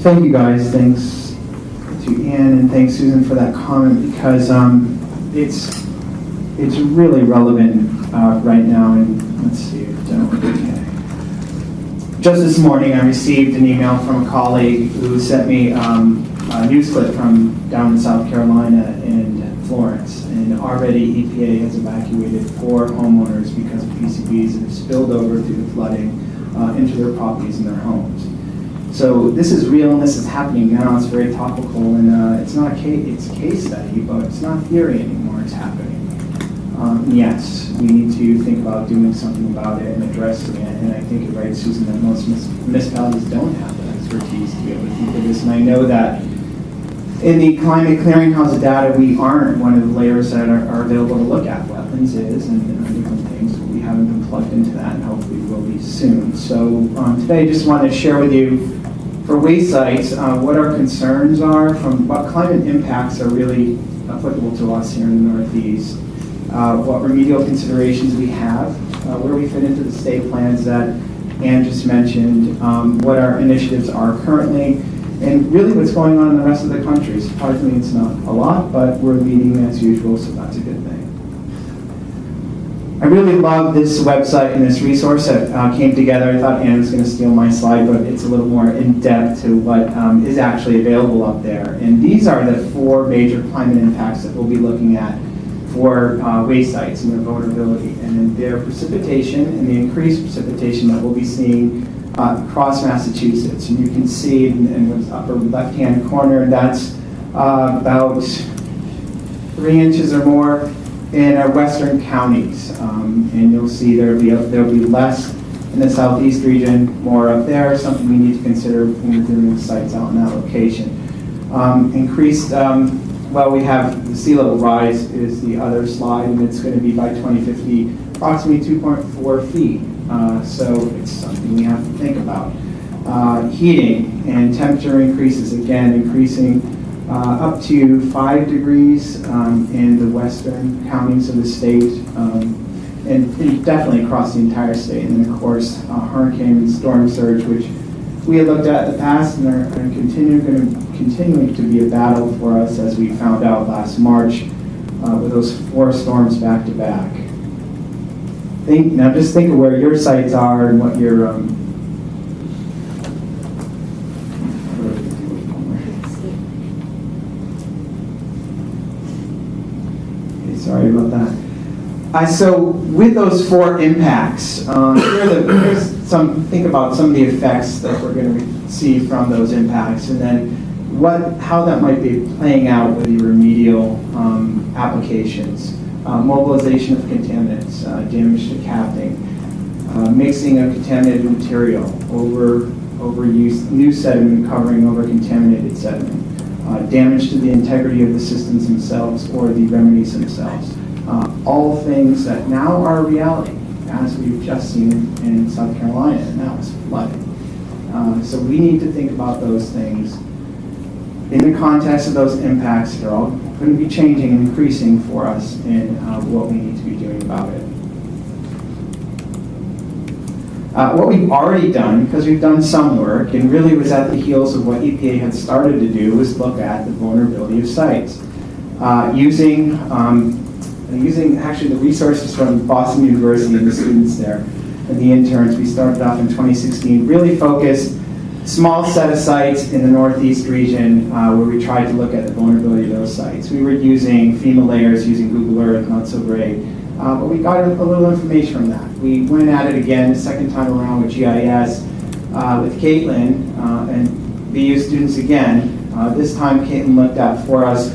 thank you guys. Thanks to Ann and thanks Susan for that comment, because it's really relevant right now. And let's see if okay. Just this morning, I received an email from a colleague who sent me a news clip from down in South Carolina and Florence, and already EPA has evacuated 4 homeowners because of PCBs that have spilled over through the flooding into their properties and their homes. So this is real, and this is happening now. It's very topical, and it's not a case, it's a case study, but it's not theory anymore. It's happening. Yes, we need to think about doing something about it and addressing it. And I think you're right, Susan, that most municipalities don't have the expertise to be able to think of this. And I know that in the climate clearinghouse data, we aren't one of the layers that are available to look at. Wetlands is, and different things. We haven't been plugged into that, and hopefully will be soon. So today, I just wanted to share with you, for waste sites, what our concerns are, from what climate impacts are really applicable to us here in the Northeast, what remedial considerations we have, where we fit into the state plans that Ann just mentioned, what our initiatives are currently, and really what's going on in the rest of the country. Surprisingly, it's not a lot, but we're leading as usual, so that's a good thing. I really love this website and this resource that came together. I thought Ann was going to steal my slide, but it's a little more in-depth to what is actually available up there. And these are the 4 major climate impacts that we'll be looking at for waste sites and their vulnerability, and their precipitation and the increased precipitation that we'll be seeing across Massachusetts. And you can see in the upper left-hand corner, that's about 3 inches or more in our western counties. And you'll see there'll be less in the southeast region, more up there, something we need to consider when we're doing sites out in that location. Increased, well, we have the sea level rise is the other slide, and it's going to be by 2050 approximately 2.4 feet. So it's something we have to think about. Heating and temperature increases, again, increasing up to 5 degrees in the western counties of the state, and definitely across the entire state. And then, of course, hurricane and storm surge, which we had looked at in the past and are continuing to be a battle for us, as we found out last March with those 4 storms back to back. Now just think of where your sites are and what your okay, sorry about that. So with those 4 impacts, here's think about some of the effects that we're going to see from those impacts, and then how that might be playing out with your remedial applications. Mobilization of contaminants, damage to capping, mixing of contaminated material, overuse, new sediment covering over contaminated sediment, damage to the integrity of the systems themselves or the remedies themselves. All things that now are a reality, as we've just seen in South Carolina, and that was flooding. So we need to think about those things in the context of those impacts. They're all going to be changing and increasing for us, and what we need to be doing about it. What we've already done, because we've done some work, and really was at the heels of what EPA had started to do, was look at the vulnerability of sites. Using actually the resources from Boston University and the students there and the interns. We started off in 2016, really focused small set of sites in the Northeast region where we tried to look at the vulnerability of those sites. We were using FEMA layers, using Google Earth, not so great, but we got a little information from that. We went at it again the second time around with GIS with Caitlin and BU students again. This time Caitlin looked at for us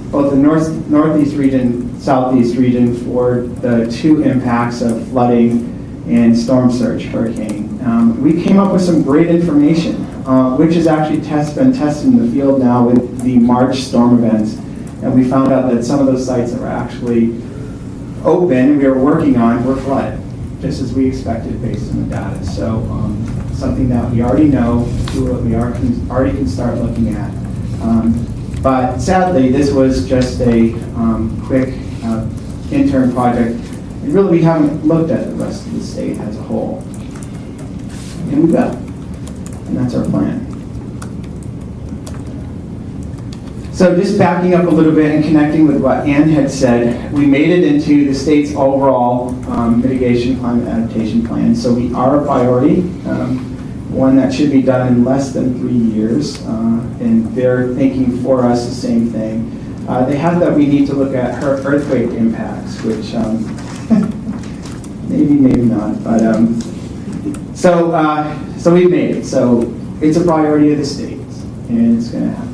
both the Northeast region, Southeast region for the 2 impacts of flooding and storm surge, hurricane. We came up with some great information, which has actually been tested in the field now with the March storm events. And we found out that some of those sites that were actually open, we were working on, were flooded, just as we expected based on the data. So something that we already know, what we already can start looking at. But sadly, this was just a quick intern project. And really, we haven't looked at the rest of the state as a whole. And we will. And that's our plan. So just backing up a little bit and connecting with what Ann had said, we made it into the state's overall mitigation climate adaptation plan. So we are a priority, one that should be done in less than 3 years. And they're thinking for us the same thing. They have that we need to look at earthquake impacts, which maybe not. But so we've made it. So it's a priority of the state, and it's going to happen.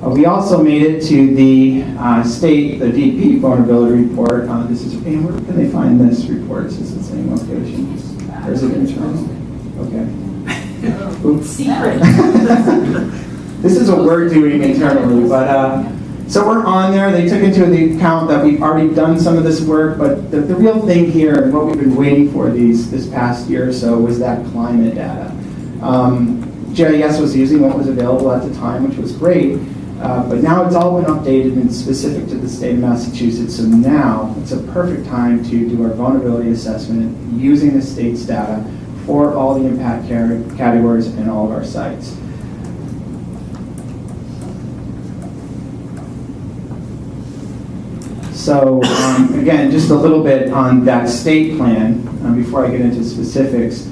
We also made it to the state, the DP vulnerability report. This is, and where can they find this report? Is it the same location? Or is it internal? Okay. Oops. Secret. This is what we're doing internally, but so we're on there. They took into the account that we've already done some of this work, but the real thing here, and what we've been waiting for this past year or so, was that climate data. GIS was using what was available at the time, which was great. But now it's all been updated and specific to the state of Massachusetts. So now it's a perfect time to do our vulnerability assessment using the state's data for all the impact categories and all of our sites. So again, just a little bit on that state plan before I get into specifics.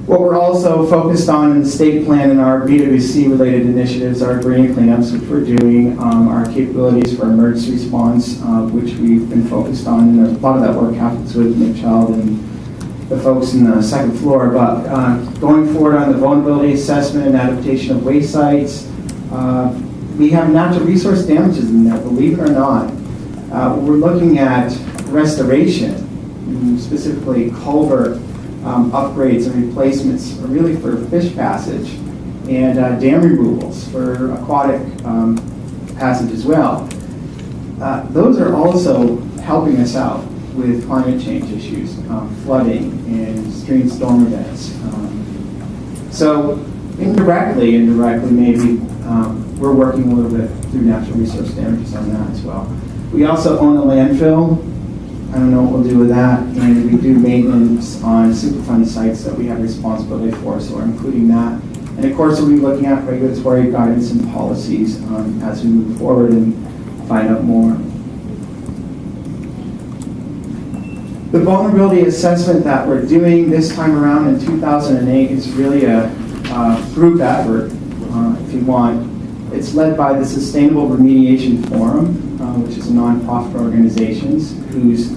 What we're also focused on in the state plan and our BWSC related initiatives are green cleanups, which we're doing, our capabilities for emergency response, which we've been focused on, and a lot of that work happens with Nick Child and the folks in the second floor. But going forward on the vulnerability assessment and adaptation of waste sites, we have natural resource damages in there, believe it or not. We're looking at restoration, specifically culvert upgrades and replacements, really for fish passage, and dam removals for aquatic passage as well. Those are also helping us out with climate change issues, flooding and stream storm events. So indirectly maybe, we're working a little bit through natural resource damages on that as well. We also own a landfill. I don't know what we'll do with that, and we do maintenance on Superfund sites that we have responsibility for, so we're including that. And of course, we'll be looking at regulatory guidance and policies as we move forward and find out more. The vulnerability assessment that we're doing this time around in 2008 is really a group effort, if you want. It's led by the Sustainable Remediation Forum, which is a nonprofit organization who's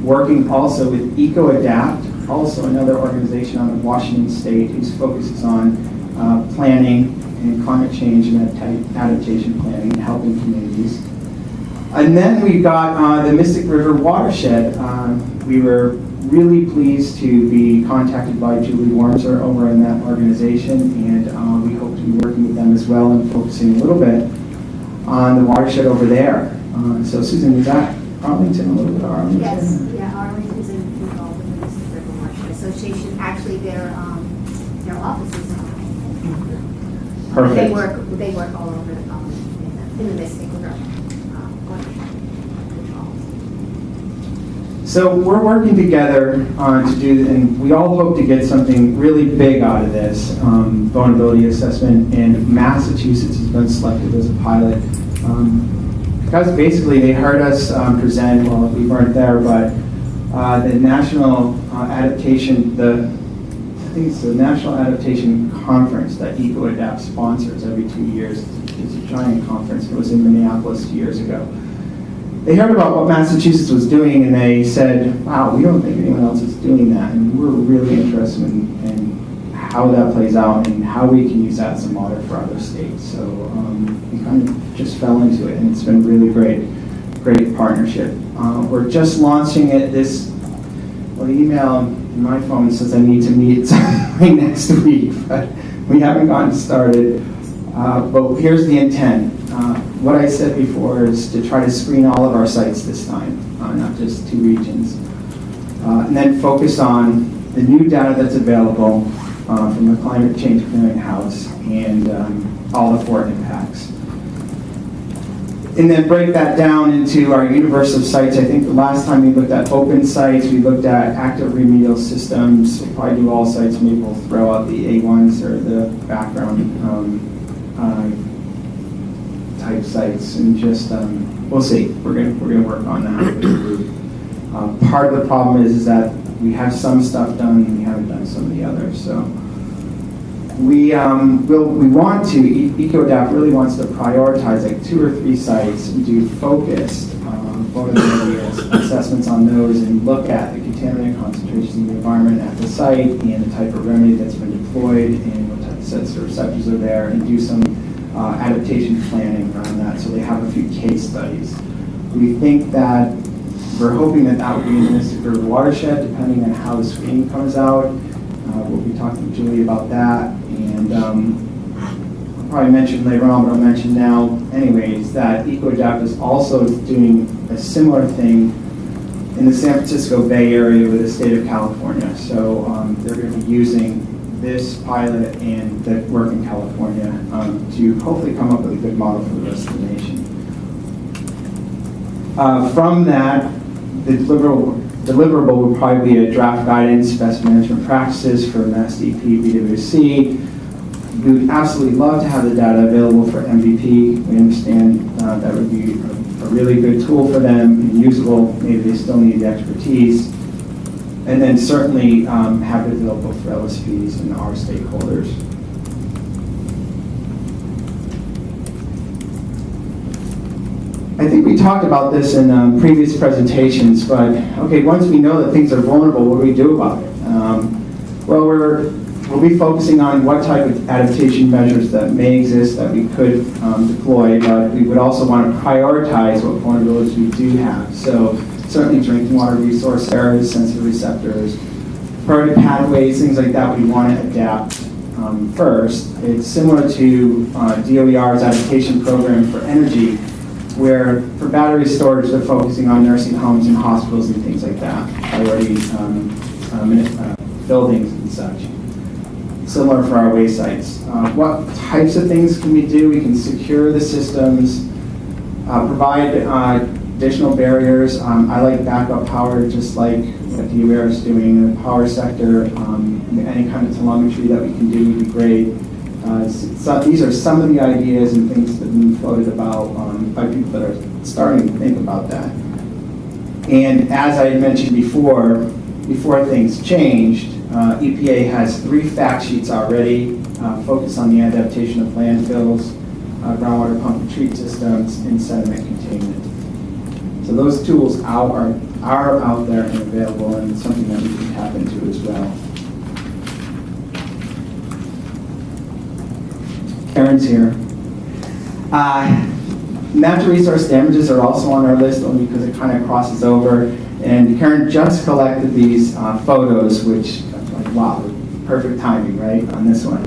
working also with EcoAdapt, also another organization out of Washington State whose focuses on planning and climate change and adaptation planning and helping communities. And then we got the Mystic River Watershed. We were really pleased to be contacted by Julie Wormser over in that organization, and we hope to be working with them as well and focusing a little bit on the watershed over there. So Susan, is that Arlington, a little bit of Arlington? Yes, yeah, Arlington's involved with the Mystic River Watershed Association. Actually, their offices. Perfect. They work all over in the Mystic River watershed. So we're working together to do, and we all hope to get something really big out of this vulnerability assessment, and Massachusetts has been selected as a pilot because basically they heard us present, well, we weren't there, but the National Adaptation, I think it's the National Adaptation Conference that EcoAdapt sponsors every 2 years. It's a giant conference. It was in Minneapolis 2 years ago. They heard about what Massachusetts was doing, and they said, wow, we don't think anyone else is doing that, and we're really interested in how that plays out and how we can use that as a model for other states. So we kind of just fell into it, and it's been really great partnership. We're just launching it the email in my phone says I need to meet sometime next week, but we haven't gotten started. But here's the intent. What I said before is to try to screen all of our sites this time, not just 2 regions. And then focus on the new data that's available from the Climate Change Clearinghouse and all the 4 impacts. And then break that down into our universe of sites. I think the last time we looked at open sites, we looked at active remedial systems. We'll probably do all sites. Maybe we'll throw out the A1s or the background type sites, and just we'll see. We're gonna work on that with the group. Part of the problem is that we have some stuff done and we haven't done some of the others. So we want to, EcoAdapt really wants to prioritize like 2 or 3 sites and do focused vulnerability assessments on those and look at the contaminant concentrations in the environment at the site and the type of remedy that's been deployed and what type of sets or receptors are there, and do some adaptation planning around that. So they have a few case studies. We think that we're hoping that that will be in the Mystic River watershed, depending on how the screening comes out. We'll be talking to Julie about that, and I'll probably mention later on, but I'll mention now anyways, that EcoAdapt is also doing a similar thing in the San Francisco Bay Area with the state of California. So they're going to be using this pilot and the work in California to hopefully come up with a good model for the rest of the nation. From that, the deliverable will probably be a draft guidance, best management practices for MassDEP, BWSC. We would absolutely love to have the data available for MVP. We understand that would be a really good tool for them and usable. Maybe they still need the expertise. And then certainly have it available for LSPs and our stakeholders. I think we talked about this in previous presentations, but okay, once we know that things are vulnerable, what do we do about it? Well, we'll be focusing on what type of adaptation measures that may exist that we could deploy, but we would also want to prioritize what vulnerabilities we do have. So certainly drinking water resource areas, sensitive receptors, priority pathways, things like that we want to adapt first. It's similar to DOER's adaptation program for energy, where for battery storage, they're focusing on nursing homes and hospitals and things like that, priority buildings and such. Similar for our waste sites. What types of things can we do? We can secure the systems, provide additional barriers. I like backup power, just like what DOER is doing in the power sector. Any kind of telemetry that we can do would be great. So these are some of the ideas and things that have been floated about by people that are starting to think about that. And as I mentioned before things changed, EPA has 3 fact sheets already focused on the adaptation of landfills, groundwater pump and treat systems, and sediment containment. So those tools are out there and available, and something that we can tap into as well. Karen's here. Natural resource damages are also on our list only because it kind of crosses over. And Karen just collected these photos, which, like, wow, perfect timing, right, on this one.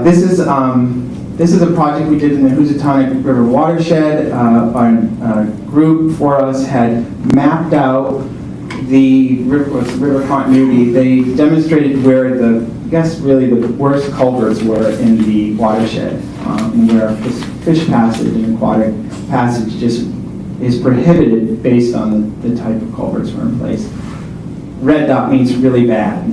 This is a project we did in the Housatonic River watershed. A group for us had mapped out the river continuity. They demonstrated where really the worst culverts were in the watershed, and where fish passage and aquatic passage just is prohibited based on the type of culverts were in place. Red dot means really bad.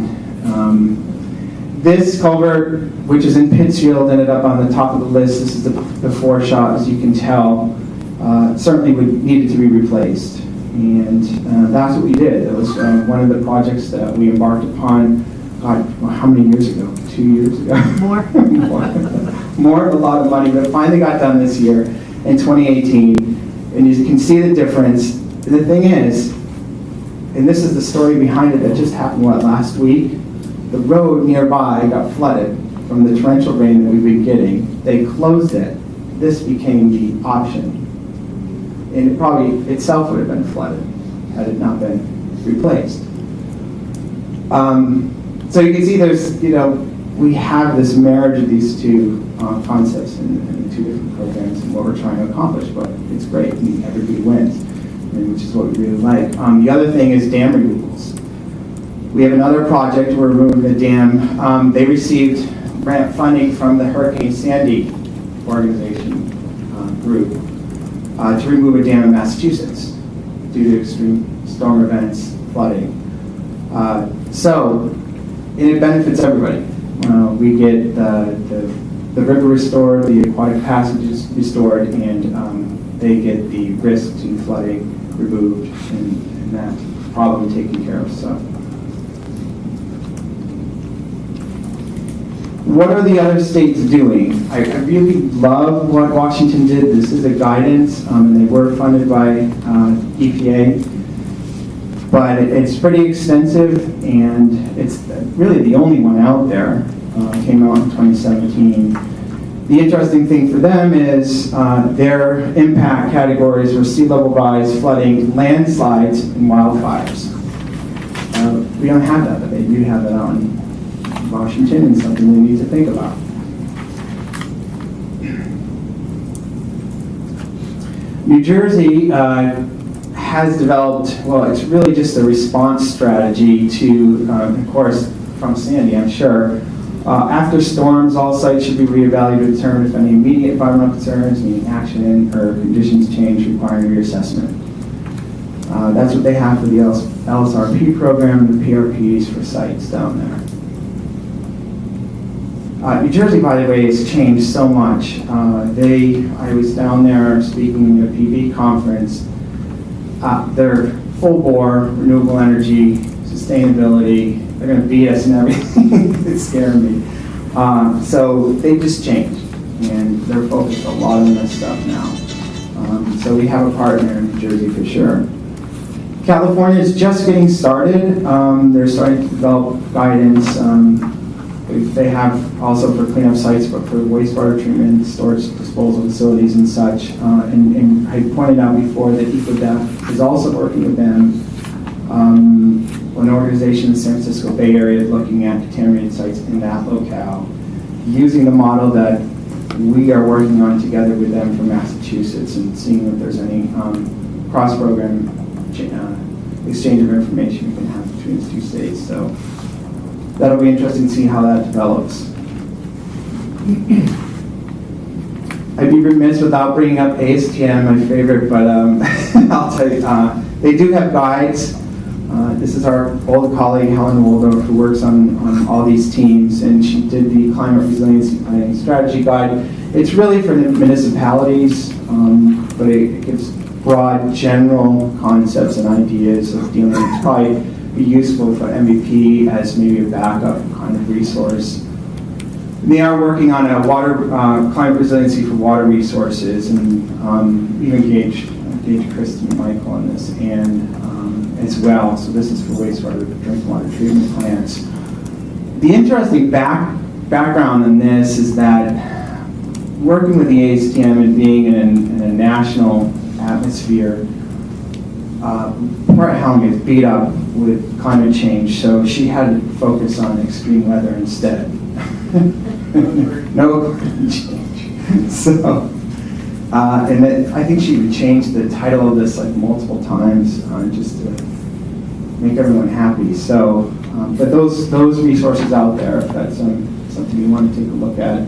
This culvert, which is in Pittsfield, ended up on the top of the list. This is the foreshot, as you can tell. Certainly needed to be replaced. And that's what we did. It was one of the projects that we embarked upon, God, how many years ago? 2 years ago? More. More, a lot of money, but it finally got done this year in 2018. And you can see the difference. The thing is, and this is the story behind it that just happened, last week? The road nearby got flooded from the torrential rain that we've been getting. They closed it. This became the option. And it probably itself would have been flooded had it not been replaced. So you can see there's, we have this marriage of these two concepts in 2 different programs and what we're trying to accomplish, but it's great. I mean, everybody wins, which is what we really like. The other thing is dam removals. We have another project where we're removing the dam. They received grant funding from the Hurricane Sandy organization group to remove a dam in Massachusetts due to extreme storm events, flooding. And it benefits everybody. We get the the river restored, the aquatic passages restored, and they get the risks in flooding removed and that problem taken care of. So, what are the other states doing? I really love what Washington did. This is a guidance, and they were funded by EPA. But it's pretty extensive, and it's really the only one out there. Came out in 2017. The interesting thing for them is their impact categories were sea level rise, flooding, landslides, and wildfires. We don't have that, but they do have that out in Washington, and something we need to think about. New Jersey has developed, well, it's really just a response strategy to, of course, from Sandy, I'm sure. After storms, all sites should be reevaluated to determine if any immediate environmental concerns need action or conditions change requiring reassessment. That's what they have for the LSRP program, the PRPs for sites down there. New Jersey, by the way, has changed so much. I was down there speaking at a PV conference. They're full bore, renewable energy, sustainability. They're going to beat us in everything. It's scaring me. So they just changed, and they're focused a lot on this stuff now. So we have a partner in New Jersey for sure. California is just getting started. They're starting to develop guidance. They have also for cleanup sites, but for wastewater treatment, storage, disposal facilities, and such. And I pointed out before that EcoDef is also working with them. An organization in the San Francisco Bay Area is looking at contaminated sites in that locale, using the model that we are working on together with them from Massachusetts, and seeing if there's any cross-program exchange of information we can have between the two states. So that'll be interesting to see how that develops. I'd be remiss without bringing up ASTM, my favorite, but I'll tell you, they do have guides. This is our old colleague, Helen Waldorf, who works on all these teams, and she did the Climate Resiliency Planning Strategy Guide. It's really for the municipalities, but it gives broad, general concepts and ideas of dealing. It's probably be useful for MVP as maybe a backup kind of resource. They are working on a climate resiliency for water resources, and even engaged Kristen and Michael on this, and as well. So this is for wastewater, drinking water treatment plants. The interesting background in this is that working with the ASTM and being in a national atmosphere, Part Helen gets beat up with climate change, so she had to focus on extreme weather instead. No climate change. So, and I think she would change the title of this like multiple times just to make everyone happy. So, but those resources out there, if that's something you want to take a look at.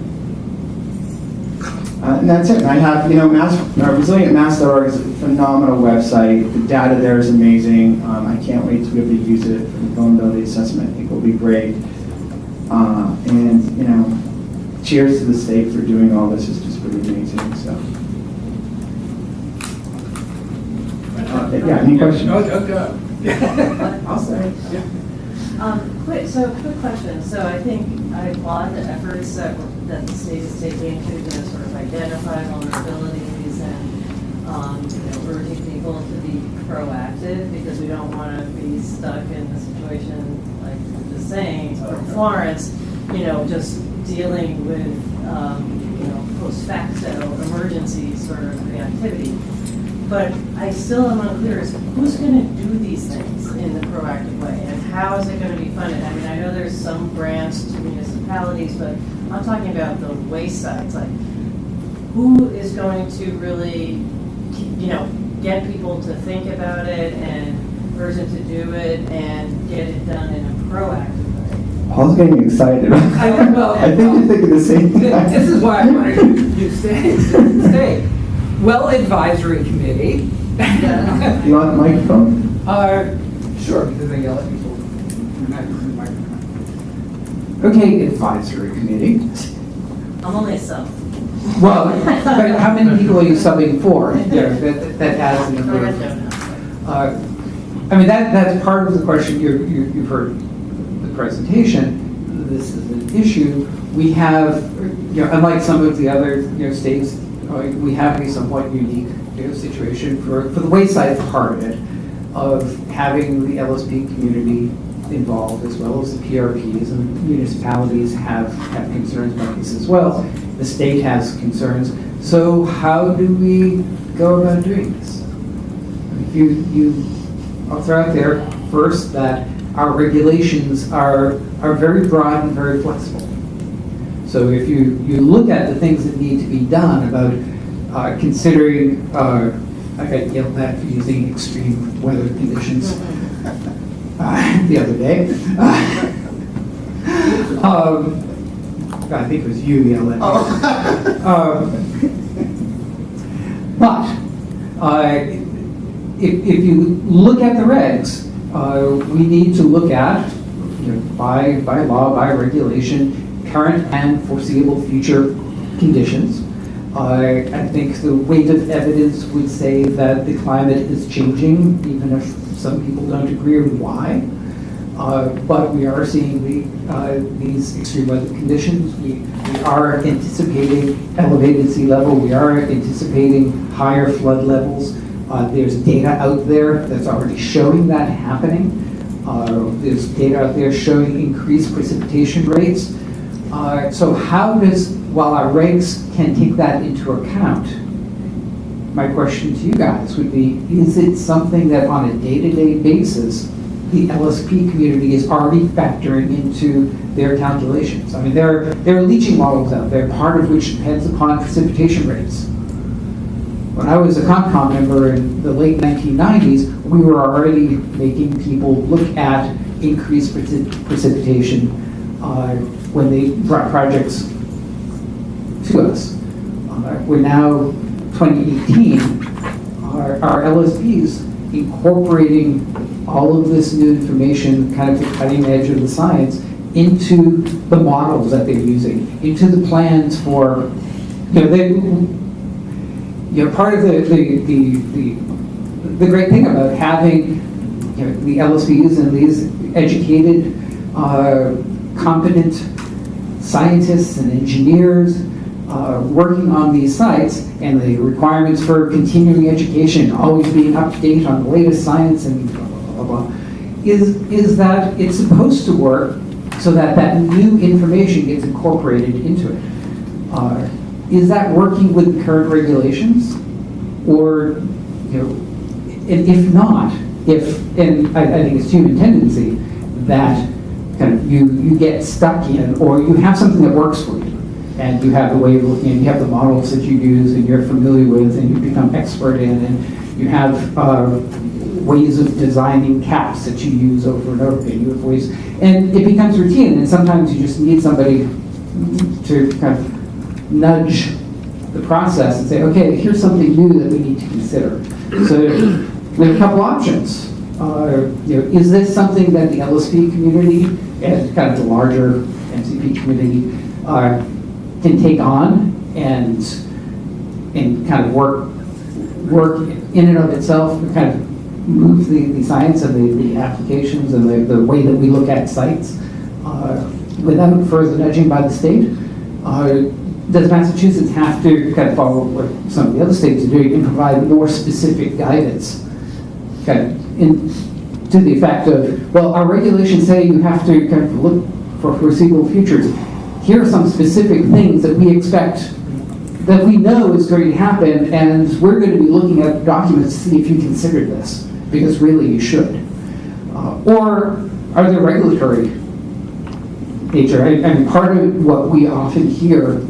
And that's it. And I have, ResilientMass.org is a phenomenal website. The data there is amazing. I can't wait to be able to use it for the vulnerability assessment. I think it will be great. And cheers to the state for doing all this. It's just pretty amazing. So, yeah. Any questions? I'll say. Yeah. Quick question. So I think I applaud the efforts that the state is taking to sort of identify vulnerabilities and urging people to be proactive, because we don't want to be stuck in a situation like you're just saying for Florence, just dealing with post facto emergency sort of reactivity. But I still am unclear as to who's going to do these things in the proactive way, and how is it going to be funded? I mean, I know there's some grants to municipalities, but I'm talking about the waste sides. Like, who is going to really, get people to think about it and urgent to do it and get it done in a proactive way? Paul's getting excited. I think you're thinking the same thing. This is why I wanted you to stay. Well, advisory committee. Yeah. You want the microphone? Sure, because I yell at people. You're not using the microphone. Okay, advisory committee. I'm only a sub. Well, but how many people are you subbing for? Yeah, that has a number of. I mean, that's part of the question. You've heard the presentation. This is an issue. We have, unlike some of the other states, we have a somewhat unique situation for the wayside part of it, of having the LSP community involved as well as the PRPs, and municipalities have concerns about this as well. The state has concerns. So how do we go about doing this? I'll throw out there first that our regulations are very broad and very flexible. So if you look at the things that need to be done about considering, I got yelled at for using extreme weather conditions the other day. I think it was you yelled at me. But if you look at the regs, we need to look at, by law, by regulation, current and foreseeable future conditions. I think the weight of evidence would say that the climate is changing, even if some people don't agree with why. But we are seeing these extreme weather conditions. We are anticipating elevated sea level. We are anticipating higher flood levels. There's data out there that's already showing that happening. There's data out there showing increased precipitation rates. So how does, while our regs can take that into account, my question to you guys would be, is it something that on a day-to-day basis, the LSP community is already factoring into their calculations? I mean, there are leaching models out there, part of which depends upon precipitation rates. When I was a CONCOM member in the late 1990s, we were already making people look at increased precipitation when they brought projects to us. We're now 2018, our LSPs incorporating all of this new information, kind of the cutting edge of the science, into the models that they're using, into the plans for, part of the great thing about having the LSPs and these educated, competent scientists and engineers working on these sites, and the requirements for continuing education, always being up to date on the latest science and blah, blah, blah, is that it's supposed to work so that that new information gets incorporated into it. Is that working with the current regulations? Or, and if not, and I think it's human tendency that kind of you get stuck in, or you have something that works for you, and you have the way of looking, and you have the models that you use, and you're familiar with, and you become expert in, and you have ways of designing caps that you use over and over again. You have ways, and it becomes routine, and sometimes you just need somebody to kind of nudge the process and say, okay, here's something new that we need to consider. So we have a couple options. Is this something that the LSP community and kind of the larger MCP community can take on and kind of work in and of itself, kind of move the science and the applications and the way that we look at sites without further nudging by the state? Does Massachusetts have to kind of follow what some of the other states are doing and provide more specific guidance, kind of to the effect of, well, our regulations say you have to kind of look for foreseeable futures. Here are some specific things that we expect, that we know is going to happen, and we're going to be looking at documents to see if you considered this, because really you should. Or are there regulatory nature? And part of what we often hear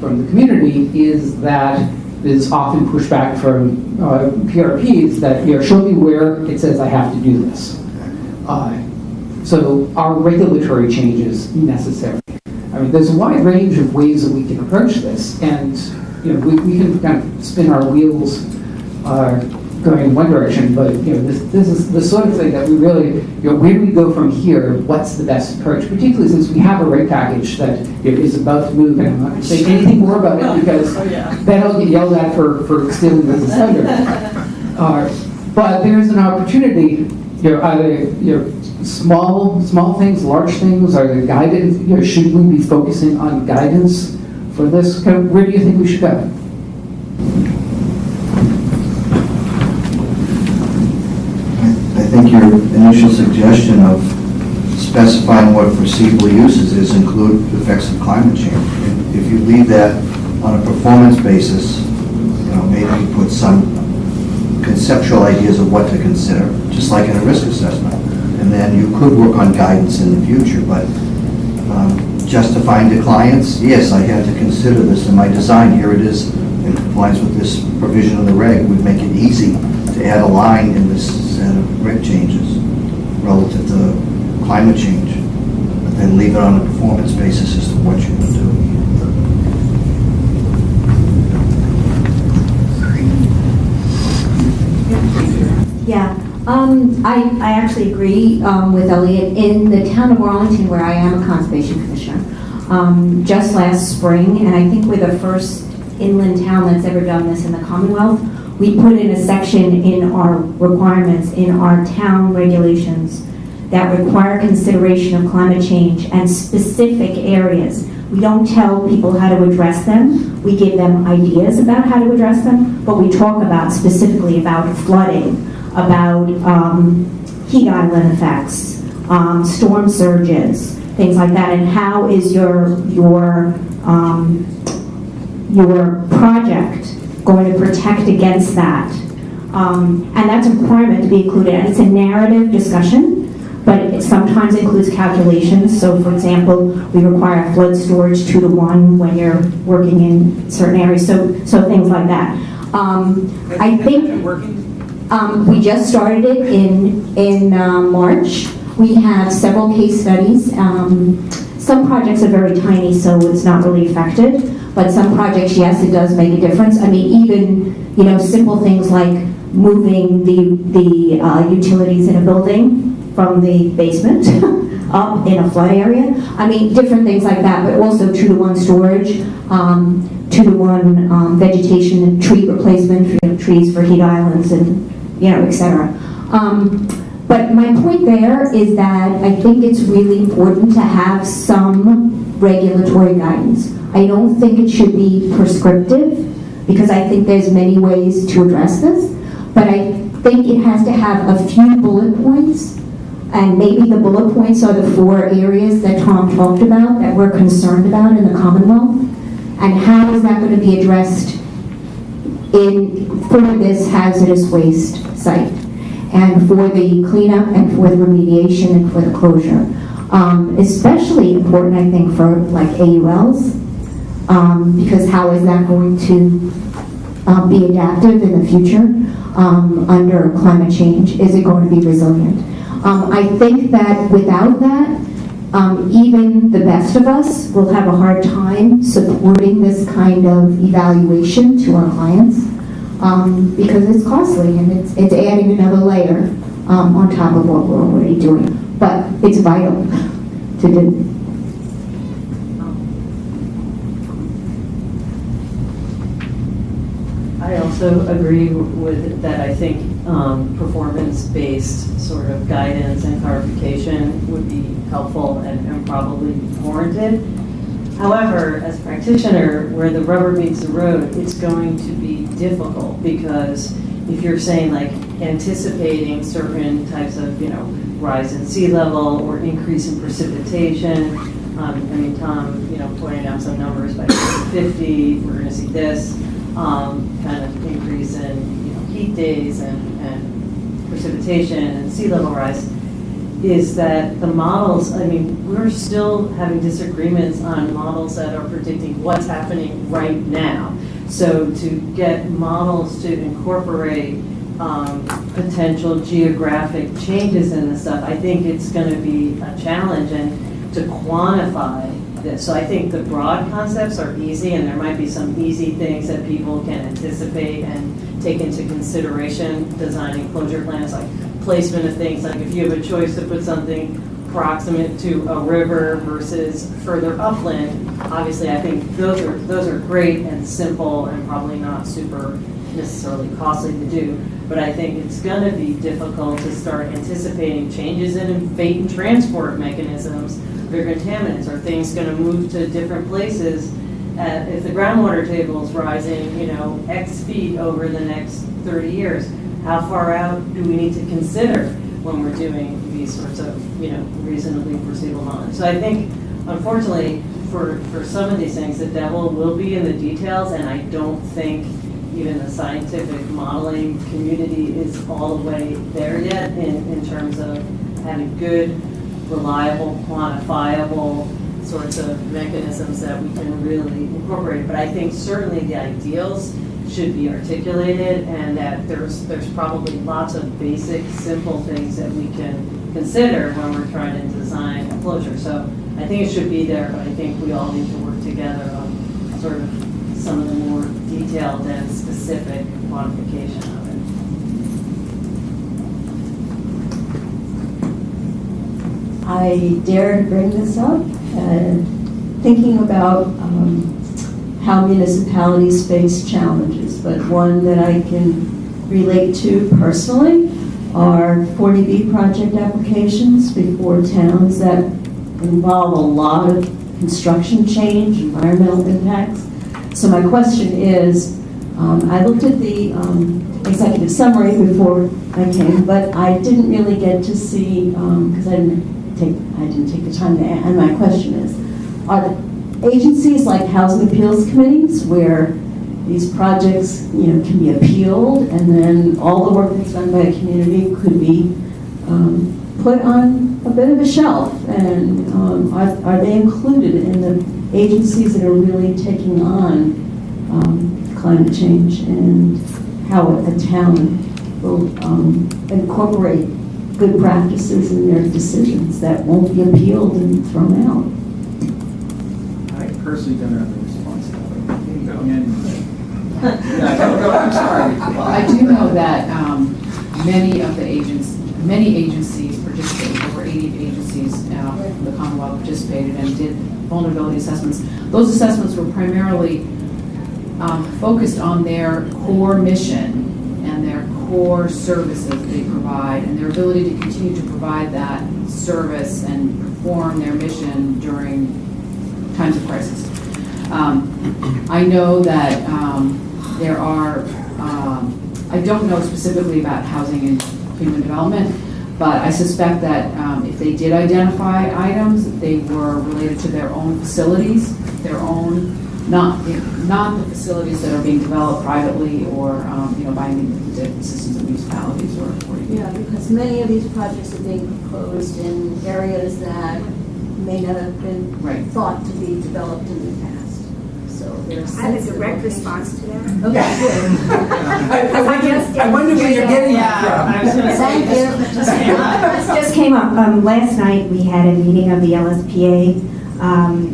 from the community is that there's often pushback from PRPs that, show me where it says I have to do this. So are regulatory changes necessary? I mean, there's a wide range of ways that we can approach this, and we can kind of spin our wheels going in one direction, but this is the sort of thing that we really, where do we go from here? What's the best approach? Particularly since we have a rate package that is about to move, and I'm not going to say anything more about it because then I'll get yelled at for stealing the thunder. But there's an opportunity. Either small things, large things, are there guidance? Should we be focusing on guidance for this? Where do you think we should go? I think your initial suggestion of specifying what foreseeable uses is include effects of climate change. And if you leave that on a performance basis, maybe you put some conceptual ideas of what to consider, just like in a risk assessment. And then you could work on guidance in the future, but justifying to clients, yes, I had to consider this in my design. Here it is in compliance with this provision of the reg. Would make it easy to add a line in this set of reg changes relative to climate change, but then leave it on a performance basis as to what you're going to do. Yeah, I actually agree with Elliot. In the town of Arlington, where I am a conservation commissioner, just last spring, and I think we're the first inland town that's ever done this in the Commonwealth, we put in a section in our requirements, in our town regulations, that require consideration of climate change and specific areas. We don't tell people how to address them. We give them ideas about how to address them, but we talk about specifically about flooding, about heat island effects, storm surges, things like that, and how is your project going to protect against that. And that's a requirement to be included. And it's a narrative discussion, but it sometimes includes calculations. So for example, we require flood storage 2-to-1 when you're working in certain areas. So things like that. I think we just started it in March. We have several case studies. Some projects are very tiny, so it's not really affected. But some projects, yes, it does make a difference. I mean, even simple things like moving the utilities in a building from the basement up in a flood area. I mean, different things like that, but also 2-to-1 storage, 2-to-1 vegetation and tree replacement, trees for heat islands and, et cetera. But my point there is that I think it's really important to have some regulatory guidance. I don't think it should be prescriptive, because I think there's many ways to address this, but I think it has to have a few bullet points, and maybe the bullet points are the 4 areas that Tom talked about that we're concerned about in the Commonwealth, and how is that going to be addressed for this hazardous waste site, and for the cleanup, and for the remediation, and for the closure. Especially important, I think, for like AULs, because how is that going to be adaptive in the future under climate change? Is it going to be resilient? I think that without that, even the best of us will have a hard time supporting this kind of evaluation to our clients, because it's costly and it's adding another layer on top of what we're already doing. But it's vital to do. I also agree with that. I think performance-based sort of guidance and clarification would be helpful and probably warranted. However, as a practitioner, where the rubber meets the road, it's going to be difficult, because if you're saying like anticipating certain types of, rise in sea level or increase in precipitation, Tom, pointing out some numbers by 2050, we're going to see this kind of increase in, heat days and precipitation and sea level rise. Is that the models, we're still having disagreements on models that are predicting what's happening right now. So to get models to incorporate potential geographic changes in this stuff, I think it's going to be a challenge, and to quantify this. So I think the broad concepts are easy, and there might be some easy things that people can anticipate and take into consideration designing closure plans, like placement of things, like if you have a choice to put something proximate to a river versus further upland, obviously I think those are great and simple and probably not super necessarily costly to do. But I think it's going to be difficult to start anticipating changes in fate and transport mechanisms for contaminants. Are things going to move to different places? If the groundwater table is rising, X feet over the next 30 years, how far out do we need to consider when we're doing these sorts of, reasonably foreseeable knowledge? So I think, unfortunately, for some of these things, the devil will be in the details, and I don't think even the scientific modeling community is all the way there yet in terms of having good, reliable, quantifiable sorts of mechanisms that we can really incorporate. But I think certainly the ideals should be articulated, and that there's probably lots of basic, simple things that we can consider when we're trying to design a closure. So I think it should be there, but I think we all need to work together on sort of some of the more detailed and specific quantification of it. I dare to bring this up, thinking about how municipalities face challenges, but one that I can relate to personally are 40B project applications before towns that involve a lot of construction change, environmental impacts. So my question is, I looked at the executive summary before I came, but I didn't really get to see, because I didn't take the time to, and my question is, are the agencies like housing appeals committees where these projects, can be appealed, and then all the work that's done by a community could be put on a bit of a shelf? And are they included in the agencies that are really taking on climate change, and how a town will incorporate good practices in their decisions that won't be appealed and thrown out? I personally don't have a response to that. I'm sorry. Well, I do know that many agencies participated, over 80 agencies from the Commonwealth participated and did vulnerability assessments. Those assessments were primarily focused on their core mission and their core services that they provide, and their ability to continue to provide that service and perform their mission during times of crisis. I know that there are, I don't know specifically about housing and human development, but I suspect that if they did identify items, they were related to their own facilities, their own, not the facilities that are being developed privately or by the systems of municipalities or Yeah, because many of these projects are being proposed in areas that may not have been thought to be developed in the past. So there's I have a direct response to that. Okay, good. I wonder where you're getting that from. Thank you. This just came up. Last night we had a meeting of the LSPA.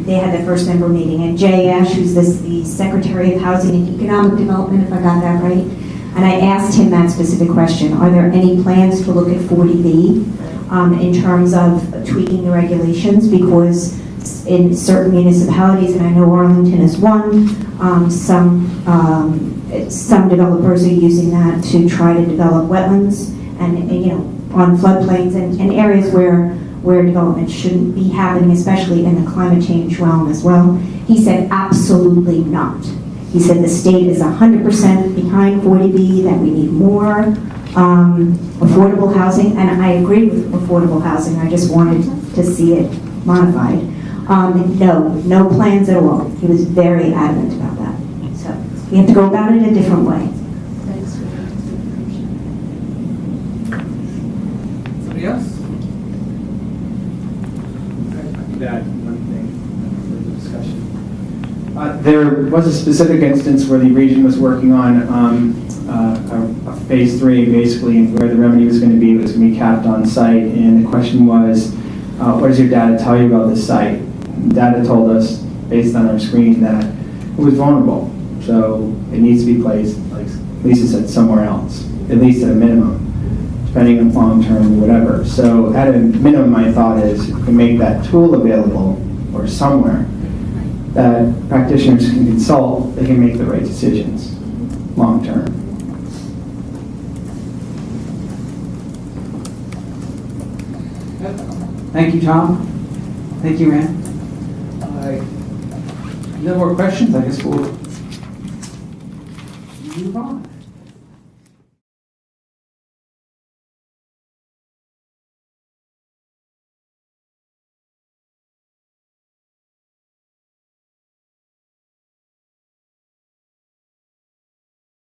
They had their first member meeting, and Jay Ash, who's the Secretary of Housing and Economic Development, if I got that right, and I asked him that specific question: are there any plans to look at 40B in terms of tweaking the regulations? Because in certain municipalities, and I know Arlington is one, some developers are using that to try to develop wetlands and on floodplains and areas where development shouldn't be happening, especially in the climate change realm as well. He said absolutely not. He said the state is 100% behind 40B, that we need more affordable housing, and I agree with affordable housing. I just wanted to see it modified. No plans at all. He was very adamant about that. So we have to go about it a different way. Thanks for that information. Somebody else? That one thing for the discussion. There was a specific instance where the region was working on a phase 3, basically, where the revenue was going to be. It was going to be capped on site, and the question was, what does your data tell you about this site? Data told based on our screen, that it was vulnerable. So it needs to be placed, like Lisa said somewhere else, at least at a minimum, depending on long-term, whatever. So at a minimum, my thought is if we make that tool available or somewhere that practitioners can consult, they can make the right decisions long-term. Thank you, Tom. Thank you, Rand. No more questions, I guess we'll move on.